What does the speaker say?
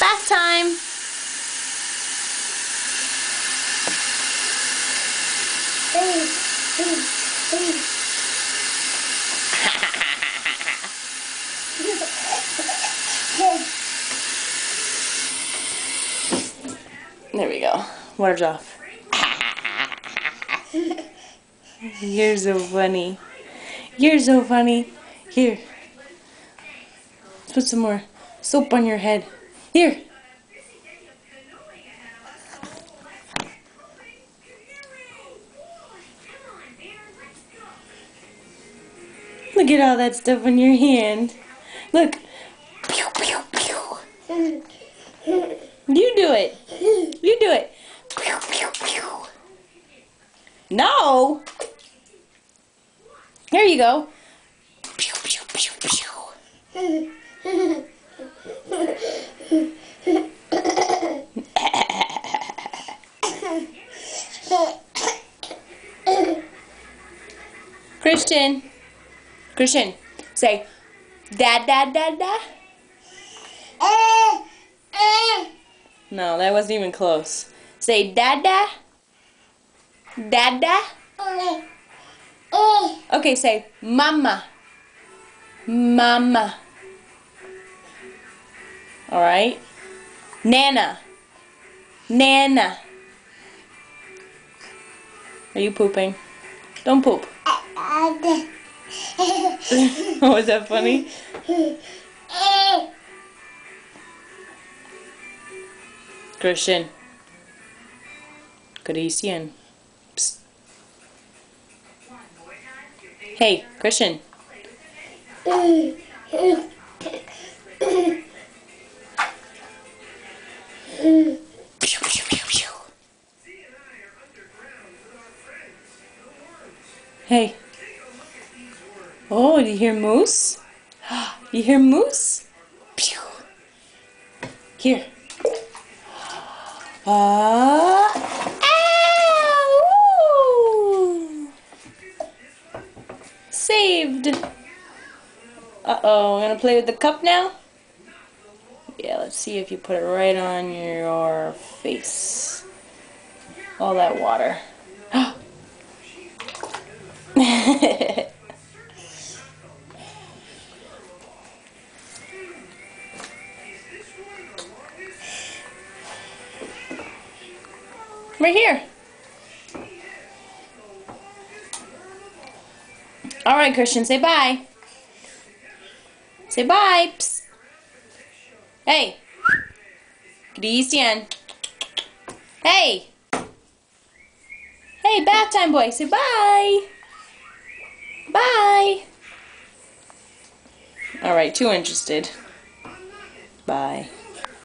Bath time. There we go. Water's off. You're so funny. You're so funny. Here. Let's put some more soap on your head. Here. Look at all that stuff on your hand. Look. Pew, pew, pew. You do it. You do it. Pew, pew, pew. No. Here you go. Pew, pew, pew, pew. Christian. Christian, say, dad, dad, dad, dad. No, that wasn't even close. Say, dada. Dada. Okay, say, mama. Mama. Alright? Nana. Nana. Are you pooping? Don't poop. Oh, is that funny? Christian. Christian. Psst. Hey, Christian. Hey. Oh, do you hear moose? You hear moose? Pew. Here. Ow! Saved. Uh-oh, I'm gonna play with the cup now? Yeah, let's see if you put it right on your face. All that water. Right here. All right, Christian, say bye. Say bye. Psst. Hey. Christian. Hey. Hey, bath time boy. Say bye. Bye. All right, too interested. Bye.